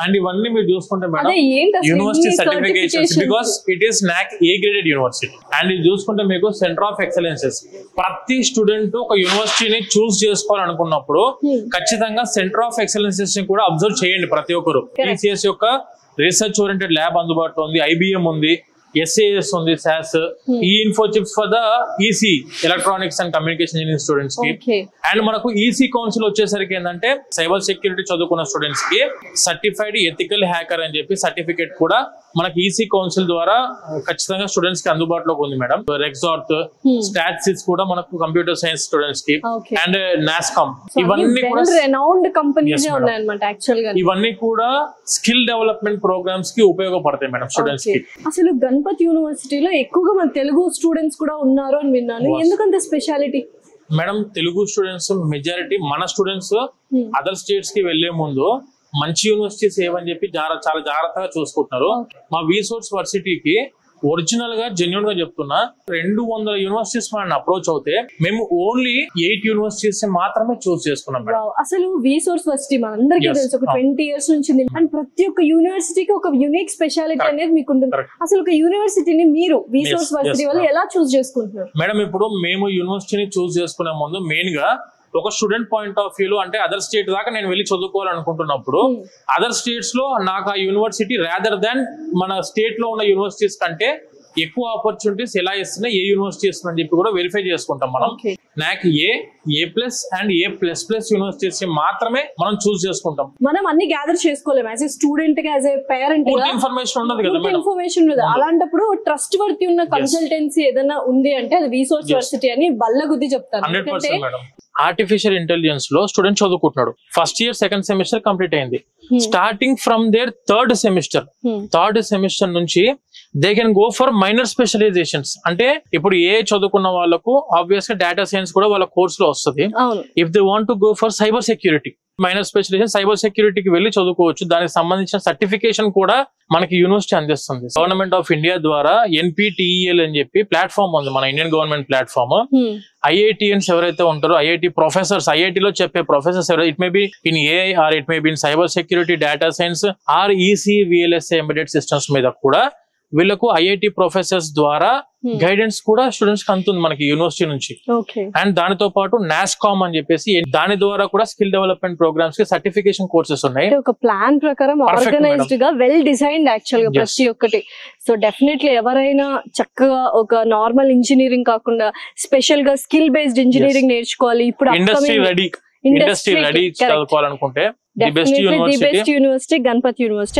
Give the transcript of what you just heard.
And ఇవన్నీ మీరు చూసుకుంటే madam university certifications because it is నాక్ ఏ గ్రేడెడ్ యూనివర్సిటీ. అండ్ ఇది చూసుకుంటే మీకు సెంటర్ ఆఫ్ ఎక్సలెన్సెస్. ప్రతి స్టూడెంట్ ఒక యూనివర్సిటీని చూస్ చేసుకోవాలనుకున్నప్పుడు ఖచ్చితంగా సెంటర్ ఆఫ్ ఎక్సలెన్సెస్ ని కూడా అబ్జర్వ్ చేయండి ప్రతి ఒక్కరు. టీసీఎస్ యొక్క రీసెర్చ్ ఓరియంటెడ్ ల్యాబ్ అందుబాటులో ఉంది, ఐబిఎం ఉంది, SAS ఉంది, SAS, info chips for the EC electronics and communication engineering students కి. అండ్ మనకు ఈసీ కౌన్సిల్ వచ్చేసరికి ఏంటంటే సైబర్ సెక్యూరిటీ చదువుకున్న స్టూడెంట్స్ కి సర్టిఫైడ్ ఎథికల్ హ్యాకర్ అని చెప్పి సర్టిఫికేట్ కూడా మనకి ఈసీ కౌన్సిల్ ద్వారా ఖచ్చితంగా స్టూడెంట్స్ కి అందుబాటులోకి ఉంది మేడం. రెక్సార్ట్, స్టాట్సిస్ కూడా మనకు కంప్యూటర్ సైన్స్ స్టూడెంట్స్ కి, అండ్ నాస్కామ్, ఇవన్నీ కూడా ఇవన్నీ కూడా స్కిల్ డెవలప్మెంట్ ప్రోగ్రామ్స్ కి ఉపయోగపడతాయి మేడం స్టూడెంట్స్ కి. అసలు గణపతి యూనివర్సిటీలో ఎక్కువగా మన తెలుగు స్టూడెంట్స్ కూడా ఉన్నారు అని విన్నాను. ఎందుకంత speciality? Madam Telugu students majority మన స్టూడెంట్స్ అదర్ స్టేట్స్ కి వెళ్లే ముందు మంచి యూనివర్సిటీస్ ఏవని చెప్పి చాలా జాగ్రత్తగా చూసుకుంటున్నారు. మా విసోర్స్ వర్సిటీకి ఒరిజినల్ గా జెన్యున్ గా చెప్తున్నా 200 యూనివర్సిటీస్ మనం అప్రోచ్ అవుతే మేము ఓన్లీ 8 యూనివర్సిటీస్ మాత్రమే చూస్ చేసుకున్నాం. అసలు విసోర్స్ వర్సిటీ మనందరికీ తెలుసు, ఒక 20 ఇయర్స్ నుంచి ఉంది. అండ్ ప్రతి ఒక్క యూనివర్సిటీకి ఒక యూనిక్ స్పెషాలిటీ అనేది మీకు ఉంటుంది. అసలు ఒక యూనివర్సిటీని మీరు విసోర్స్ వర్సిటీ వల్ల ఎలా చూస్ చేసుకుంటున్నారు? మేడం ఇప్పుడు మేము యూనివర్సిటీని చూస్ చేసుకునే ముందు మెయిన్ గా ఒక స్టూడెంట్ పాయింట్ ఆఫ్ వ్యూలో అంటే అదర్ స్టేట్ దాకా నేను వెళ్ళి చదువుకోవాలనుకుంటున్నప్పుడు అదర్ స్టేట్స్ లో నాకు ఆ యూనివర్సిటీ రాదర్ దాన్ మన స్టేట్ లో ఉన్న యూనివర్సిటీస్ కంటే ఎక్కువ ఆపర్చునిటీస్ ఎలా ఇస్తున్నాయి, ఏ యూనివర్సిటీ ఇస్తుందని చెప్పి కూడా వెరిఫై చేసుకుంటాం మనం. నాకు A+ అండ్ A++ యూనివర్సిటీస్ మాత్రమే మనం చూస్ చేసుకుంటాం. మనం అన్ని గ్యాదర్ చేసుకోలేము యాజ్ ఏ స్టూడెంట్ గా, యాజ్ ఏ పేరెంట్ గా ఇన్ఫర్మేషన్ ఉండదు కదా మేడం. ఇన్ఫర్మేషన్ ఉండదు. అలాంటప్పుడు ట్రస్ట్ వర్తి ఉన్న కన్సల్టెన్సీ ఏదైనా ఉంది అంటే అది విసోర్స్ వర్సిటీ అని బల్లగుద్ది చెప్తాను. 100% మేడం. ఆర్టిఫిషియల్ ఇంటెలిజెన్స్ లో స్టూడెంట్ చదువుకుంటున్నాడు. First year second semester complete అయింది. Starting from there third semester నుంచి they can go for minor specializations. అంటే ఇప్పుడు చదువుకున్న వాళ్ళకు ఆబ్వియస్ గా డేటా సైన్స్ కూడా వాళ్ళ కోర్స్ లో వస్తుంది. If they want to go for cyber security, minor specialization cyber సెక్యూరిటీకి వెళ్ళి చదువుకోవచ్చు. దానికి సంబంధించిన సర్టిఫికేషన్ కూడా మనకి యూనివర్సిటీ అందిస్తుంది. గవర్నమెంట్ ఆఫ్ ఇండియా ద్వారా NPTEL అని చెప్పి ప్లాట్ఫామ్ ఉంది, మన ఇండియన్ గవర్నమెంట్ ప్లాట్ఫామ్. IITians ఎవరైతే ఉంటారో, IIT ప్రొఫెసర్స్, IIT లో చెప్పే ప్రొఫెసర్స్ ఎవరైతే, it may be in AI or it may be in cyber security, data science or EC VLSI embedded systems మీద కూడా వీళ్ళకు IIT ప్రొఫెసర్స్ ద్వారా గైడెన్స్ కూడా స్టూడెంట్స్ కి అందుతుంది మనకి యూనివర్సిటీ నుంచి. అండ్ దానితో పాటు నాస్కామ్ అని చెప్పేసి దాని ద్వారా కూడా స్కిల్ డెవలప్మెంట్ ప్రోగ్రామ్స్ కి సర్టిఫికేషన్ కోర్సెస్ ఉన్నాయి. ఒక ప్లాన్ ప్రకారం ఆర్గనైజ్డ్ గా వెల్ డిజైన్డ్ యాక్చువల్ గా ప్రతి ఒక్కటి. సో డెఫినెట్లీ ఎవరైనా చక్కగా ఒక నార్మల్ ఇంజనీరింగ్ కాకుండా స్పెషల్ గా స్కిల్ బేస్డ్ ఇంజనీరింగ్ నేర్చుకోవాలి, ఇప్పుడు ఇండస్ట్రీ రెడీ చదువుకోవాలనుకుంటే the best university Ganapathi university.